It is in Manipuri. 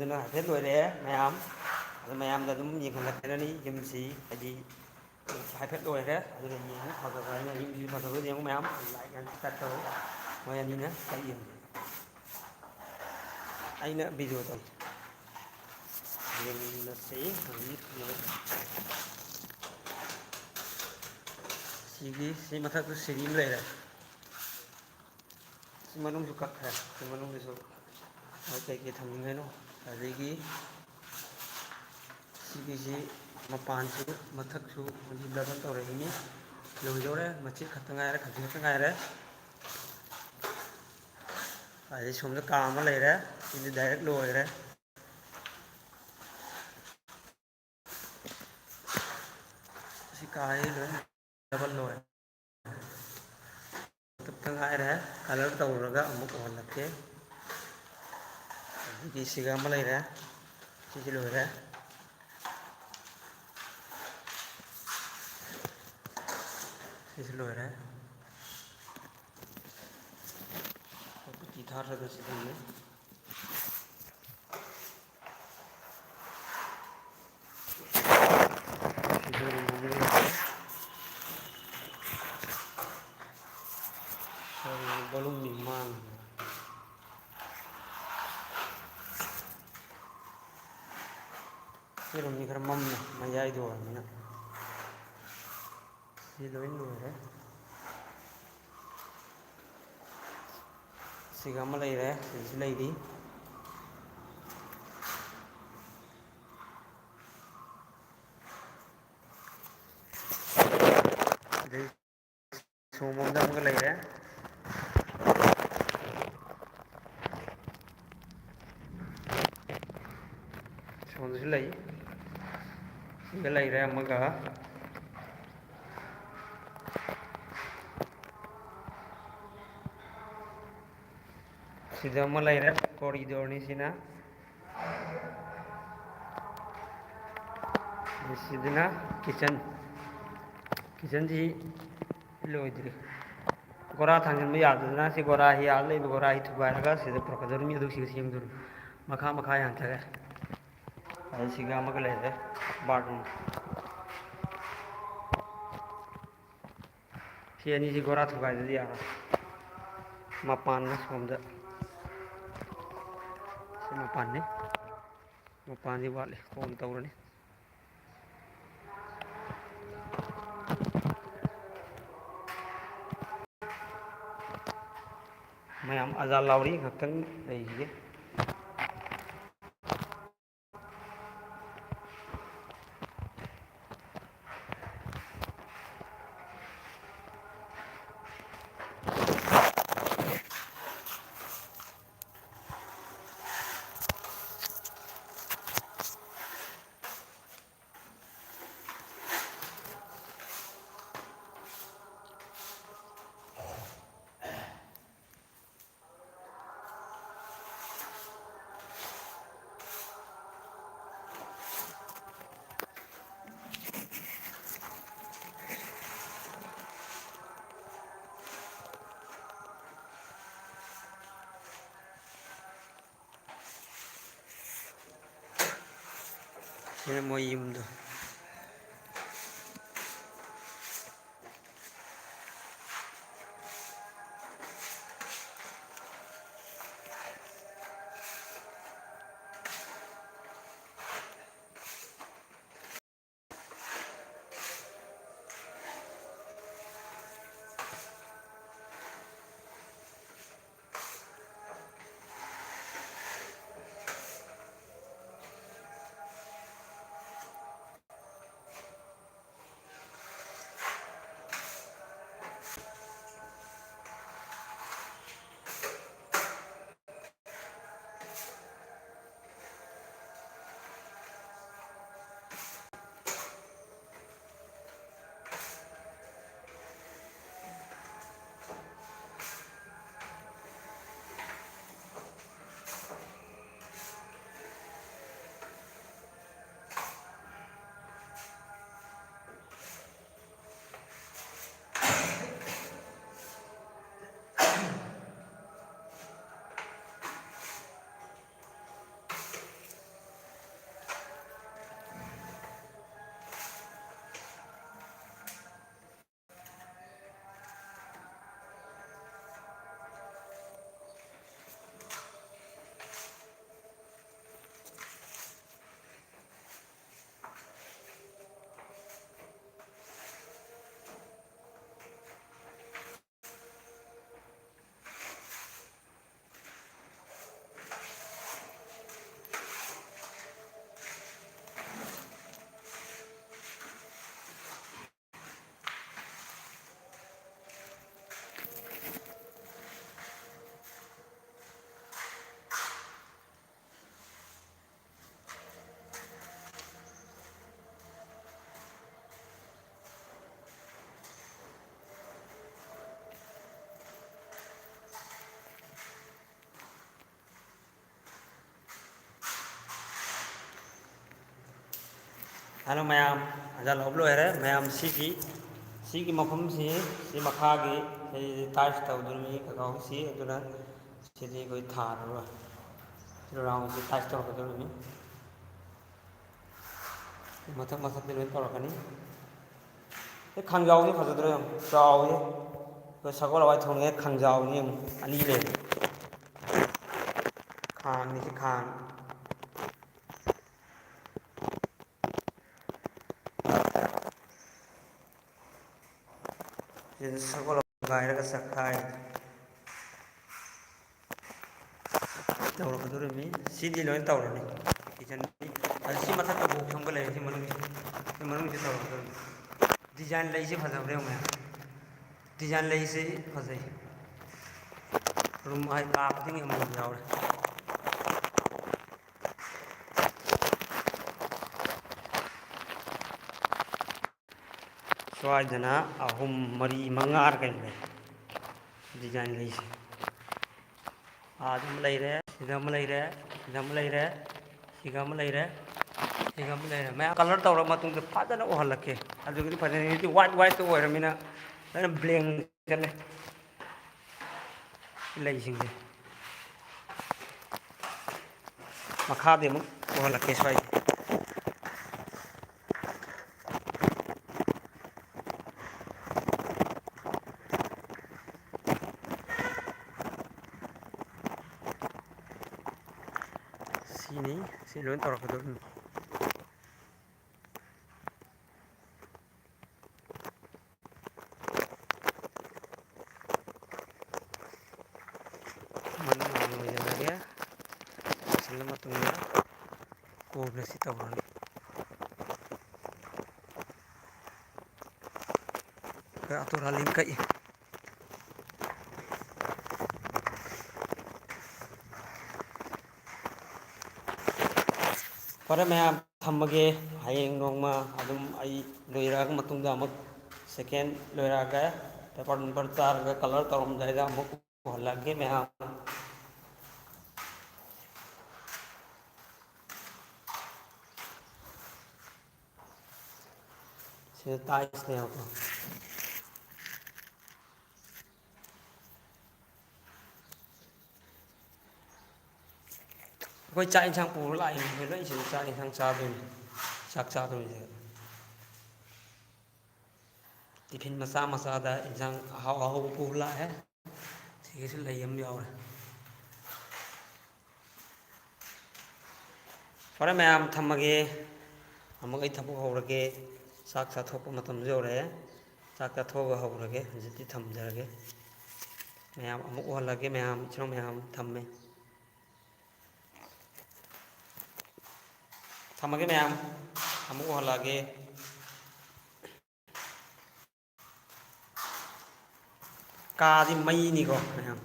ꯑꯗꯨꯅ ꯍꯥꯏꯐꯦꯠ ꯂꯣꯏꯔꯛꯑꯦ ꯃꯌꯥꯝ ꯑꯗꯨ ꯃꯌꯥꯝꯗ ꯑꯗꯨꯝ ꯌꯦꯡꯍꯜꯂꯛꯀꯔꯅꯤ ꯌꯨꯝꯁꯤ ꯍꯥꯏꯗꯤ ꯍꯥꯏꯐꯦꯠ ꯂꯣꯏꯔꯦ ꯑꯗꯨꯅ ꯌꯦꯡꯉꯨ ꯐꯖꯕ ꯍꯥꯏꯅ ꯌꯨꯝꯁꯤ ꯐꯖꯕ ꯌꯦꯡꯉꯨ ꯃꯌꯥꯝ ꯂꯥꯏꯛ ꯑꯦꯟ ꯁꯞꯁꯀ꯭ꯔꯥꯏꯕ ꯇꯧꯔꯣ ꯃꯣꯏ ꯑꯅꯤꯅ ꯀꯔꯤ ꯌꯦꯡꯉꯨ ꯑꯩꯅ ꯚꯤꯗꯤꯑꯣ ꯇꯧ ꯌꯦꯡꯃꯤꯟꯅꯁꯤ ꯍꯧꯖꯤꯛ ꯁꯤ ꯃꯊꯛꯇ ꯁꯤꯔꯤ ꯑꯃ ꯂꯩꯔꯦ ꯁꯤ ꯃꯅꯨꯡꯁꯨ ꯀꯛꯈ꯭ꯔꯦ ꯁꯤ ꯃꯅꯨꯡꯗꯁꯨ ꯀꯩꯀꯩ ꯊꯝꯅꯤꯡꯉꯥꯏꯅꯣ ꯑꯗꯒꯤ ꯁꯤꯒꯤꯁꯤ ꯃꯄꯥꯟꯁꯨ ꯃꯊꯛꯁꯨ ꯍꯧꯖꯤꯛ ꯗꯕꯜ ꯇꯧꯔꯛꯏꯅꯤ ꯂꯣꯏꯗꯧꯔꯦ ꯃꯆꯦꯠ ꯈꯛꯇ ꯉꯥꯏꯔꯦ ꯈꯖꯤꯛ ꯈꯛꯇ ꯉꯥꯏꯔꯦ ꯑꯗꯩ ꯁꯣꯝꯗ ꯀꯥ ꯑꯃ ꯂꯩꯔꯦ ꯁꯤꯗꯤ ꯗꯥꯏꯔꯦꯛ ꯂꯣꯏꯔꯦ ꯁꯤ ꯀꯥꯁꯤ ꯂꯣꯏ ꯗꯕꯜ ꯂꯣꯏꯔꯦ ꯈꯛꯇ ꯉꯥꯏꯔꯦ ꯀꯂꯔ ꯇꯧꯔꯒ ꯑꯃꯨꯛ ꯎꯍꯜꯂꯛꯀꯦ ꯑꯗꯒꯤ ꯁꯤꯒ ꯑꯃ ꯂꯩꯔꯦ ꯁꯤꯁꯤ ꯂꯣꯏꯔꯦ ꯁꯤꯁꯨ ꯂꯣꯏꯔꯦ ꯄꯤ ꯊꯥꯔꯒ ꯁꯤꯗ ꯕꯣꯂꯨꯝꯗꯤ ꯃꯥꯡꯉꯤ ꯁꯤꯔꯣꯝꯗꯤ ꯈꯔ ꯃꯝꯃꯦ ꯃꯌꯥꯏꯗ ꯑꯣꯏꯔꯕꯅꯤꯅ ꯁꯤ ꯂꯣꯏ ꯂꯣꯏꯔꯦ ꯁꯤꯒ ꯑꯃ ꯂꯩꯔꯦ ꯁꯤꯁꯨ ꯂꯩꯔꯤ ꯑꯗꯩ ꯁꯣꯝꯂꯣꯝꯗ ꯑꯃꯒ ꯂꯩꯔꯦ ꯁꯣꯝꯗꯁꯨ ꯂꯩ ꯁꯤꯗ ꯂꯩꯔꯦ ꯑꯃꯒ ꯁꯤꯗ ꯑꯃ ꯂꯩꯔꯦ ꯀꯣꯔꯤꯗꯣꯔꯅꯤ ꯁꯤꯅ ꯁꯤꯗꯅ ꯀꯤꯠꯆꯟꯁꯤ ꯂꯣꯏꯗ꯭ꯔꯤ ꯒꯣꯔꯥ ꯊꯥꯡꯖꯤꯟꯕ ꯌꯥꯗꯗꯅ ꯁꯤ ꯒꯣꯔꯥ ꯌꯥꯜꯂ ꯂꯩꯕ ꯒꯣꯔꯥ ꯊꯨꯒꯥꯏꯔꯒ ꯁꯤꯗ ꯄꯨꯔꯛꯀꯗꯧꯔꯤꯕꯅꯤ ꯑꯗꯨ ꯁꯤꯒ ꯁꯦꯝꯗꯣꯏꯅꯤ ꯃꯈꯥ ꯌꯥꯟꯊꯔꯦ ꯑꯗꯨ ꯁꯤꯒ ꯑꯃꯒ ꯂꯩꯔꯦ ꯕꯥꯠꯔꯨꯝ ꯁꯤ ꯑꯅꯤꯁꯤ ꯒꯣꯔꯥ ꯊꯨꯒꯥꯏꯗꯗꯤ ꯌꯥꯔꯣꯏ ꯃꯄꯥꯟꯅ ꯁꯣꯝꯗ ꯁꯤ ꯃꯄꯥꯟꯗꯤ ꯋꯥꯠꯂꯤ ꯀꯣꯟ ꯇꯧꯔꯅꯤ ꯃꯌꯥꯝ ꯑꯖꯥ ꯂꯥꯎꯔꯤ ꯉꯥꯛꯇꯪ ꯂꯩꯈꯤꯒꯦ ꯁꯤꯅ ꯃꯣꯏ ꯌꯨꯝꯗꯣ ꯍꯜꯂꯣ ꯃꯌꯥꯝ ꯑꯖꯥ ꯂꯧꯕ ꯂꯣꯏꯔꯦ ꯃꯌꯥꯝ ꯁꯤꯒꯤ ꯃꯐꯝꯁꯤ ꯁꯤ ꯃꯈꯥꯒꯤ ꯇꯥꯏꯜꯁ ꯇꯧꯗꯣꯏꯅꯤ ꯀꯀꯥꯎꯁꯤ ꯑꯗꯨꯅ ꯁꯤꯗꯤ ꯑꯩꯈꯣꯏ ꯊꯥꯔꯔꯣꯏ ꯔꯥꯎꯟꯁꯤ ꯇꯥꯏꯜꯁ ꯇꯧꯔꯛꯀꯗꯧꯔꯤꯅꯤ ꯃꯊꯛ ꯃꯊꯛꯇꯤ ꯂꯣꯏ ꯇꯧꯔꯛꯀꯅꯤ ꯈꯥꯡꯖꯥꯎꯁꯤ ꯐꯖꯗ꯭ꯔꯣ ꯌꯥꯝ ꯆꯥꯎꯋꯤ ꯑꯩꯈꯣꯏ ꯁꯒꯣꯜ ꯍꯋꯥꯏ ꯊꯣꯡꯉꯦ ꯈꯥꯡꯖꯥꯎꯅꯤ ꯑꯃꯨꯛ ꯑꯅꯤ ꯂꯩ ꯈꯥꯡꯅꯤꯁꯤ ꯈꯥꯡ ꯁꯤꯗ ꯁꯒꯣꯜ ꯒꯥꯏꯔꯒ ꯆꯥꯛꯈꯥꯏ ꯇꯧꯔꯛꯀꯗꯧꯔꯤꯕꯅꯤ ꯁꯤꯗꯤ ꯂꯣꯏ ꯇꯧꯔꯅꯤ ꯀꯤꯆꯟ ꯁꯤ ꯃꯊꯛꯇ ꯕꯣꯛꯁ ꯑꯃꯒ ꯂꯩꯔꯦ ꯁꯤ ꯃꯅꯨꯡꯁꯤ ꯇꯧꯔꯛꯀꯗꯧꯔꯤꯕꯅꯤ ꯗꯤꯖꯥꯏꯟ ꯂꯩꯁꯤ ꯐꯖꯕ꯭ꯔꯥ ꯌꯦꯡꯉꯨ ꯃꯌꯥꯝ ꯗꯤꯖꯥꯏꯟ ꯂꯩꯁꯤ ꯐꯖꯩ ꯔꯨꯝ ꯀꯥ ꯈꯨꯗꯤꯡꯒꯤ ꯑꯃꯃꯝ ꯌꯥꯎꯔꯦ ꯁ꯭ꯋꯥꯏꯗꯅ ꯑꯍꯨꯝ ꯃꯔꯤ ꯃꯉꯥꯔ ꯀꯩꯅꯣ ꯂꯩ ꯗꯤꯖꯥꯏꯟ ꯂꯩꯁꯦ ꯑꯥꯗ ꯑꯃ ꯂꯩꯔꯦ ꯁꯤꯗ ꯑꯃ ꯂꯩꯔꯦ ꯁꯤꯗ ꯑꯃ ꯂꯩꯔꯦ ꯁꯤꯒ ꯑꯃ ꯂꯩꯔꯦ ꯁꯤꯒ ꯑꯃ ꯂꯩꯔꯦ ꯃꯌꯥꯝ ꯀꯂꯔ ꯇꯧꯔ ꯃꯇꯨꯡꯗ ꯐꯖꯅ ꯎꯍꯜꯂꯛꯀꯦ ꯑꯗꯨꯒꯤꯗꯤ ꯐꯖꯅ ꯍꯧꯖꯤꯛꯇꯤ ꯋꯥꯏꯠꯇ ꯑꯣꯏꯔꯕꯅꯤꯅ ꯂꯣꯏꯅ ꯕ꯭ꯂꯦꯡ ꯆꯠꯂꯦ ꯂꯩꯁꯤꯡꯁꯦ ꯃꯈꯥꯗꯤ ꯑꯃꯨꯛ ꯎꯍꯜꯂꯛꯀꯦ ꯁ꯭ꯋꯥꯏꯗ ꯁꯤꯅꯤ ꯁꯤ ꯂꯣꯏ ꯇꯧꯔꯛꯀꯗꯧꯔꯤꯕꯅꯤ ꯃꯅꯨꯡ ꯂꯣꯏꯁꯤꯜꯂꯒꯦ ꯂꯣꯏꯁꯤꯜꯂ ꯃꯇꯨꯡꯗ ꯀꯣꯕ꯭ꯔꯦꯁꯤ ꯇꯧꯔꯅꯤ ꯑꯇꯣꯔ ꯑꯂꯤꯡ ꯀꯛꯏ ꯐꯔꯦ ꯃꯌꯥꯝ ꯊꯝꯃꯒꯦ ꯍꯌꯦꯡ ꯅꯣꯡꯃ ꯑꯗꯨꯝ ꯑꯩ ꯂꯣꯏꯔꯛꯑꯕ ꯃꯇꯨꯡꯗ ꯑꯃꯨꯛ ꯁꯦꯀꯦꯟ ꯂꯣꯏꯔꯛꯑꯒ ꯄꯦꯄꯔ ꯅꯨꯡꯄꯔ ꯆꯥꯔꯒ ꯀꯂꯔ ꯇꯧꯔꯝꯗꯥꯏꯗ ꯑꯃꯨꯛ ꯎꯍꯜꯂꯛꯑꯒꯦ ꯃꯌꯥꯝ ꯁꯤꯗ ꯇꯥꯏꯜꯁꯅꯦꯕꯀꯣ ꯑꯩꯈꯣꯏ ꯆꯥꯛ ꯌꯦꯟꯁꯥꯡ ꯄꯨꯔ ꯂꯥꯛꯏꯅꯤ ꯑꯩꯈꯣꯏ ꯂꯣꯏ ꯁꯤꯗ ꯆꯥꯛ ꯌꯦꯟꯁꯥꯡ ꯆꯥꯗꯣꯏꯅꯤ ꯆꯥꯛ ꯆꯥꯗꯣꯏꯅꯤ ꯇꯤꯐꯤꯟ ꯃꯆꯥ ꯃꯆꯥꯗ ꯏꯟꯁꯥꯡ ꯑꯍꯥꯎ ꯑꯍꯥꯎꯕ ꯄꯨꯕ ꯂꯥꯛꯑꯦ ꯁꯤꯒꯤꯁꯨ ꯂꯩ ꯑꯃ ꯌꯥꯎꯔꯦ ꯐꯔꯦ ꯃꯌꯥꯝ ꯊꯝꯃꯒꯦ ꯑꯃꯨꯛ ꯑꯩ ꯊꯕꯛ ꯍꯧꯔꯒꯦ ꯆꯥꯛ ꯆꯥꯊꯣꯛꯄ ꯃꯇꯝꯁꯨ ꯌꯧꯔꯛꯑꯦ ꯆꯥꯛ ꯆꯥꯊꯣꯛꯑꯒ ꯍꯧꯔꯒꯦ ꯍꯧꯖꯤꯛꯇꯤ ꯊꯝꯖꯔꯒꯦ ꯃꯌꯥꯝ ꯑꯃꯨꯛ ꯎꯍꯜꯂꯒꯦ ꯃꯌꯥꯝ ꯏꯆꯤꯟꯅꯥꯎ ꯃꯌꯥꯝ ꯊꯝꯃꯦ ꯊꯝꯃꯒꯦ ꯃꯌꯥꯝ ꯑꯃꯨꯛ ꯎꯍꯜꯂꯛꯑꯒꯦ ꯀꯥꯗꯤ ꯃꯩꯅꯤꯀꯣ ꯃꯌꯥꯝ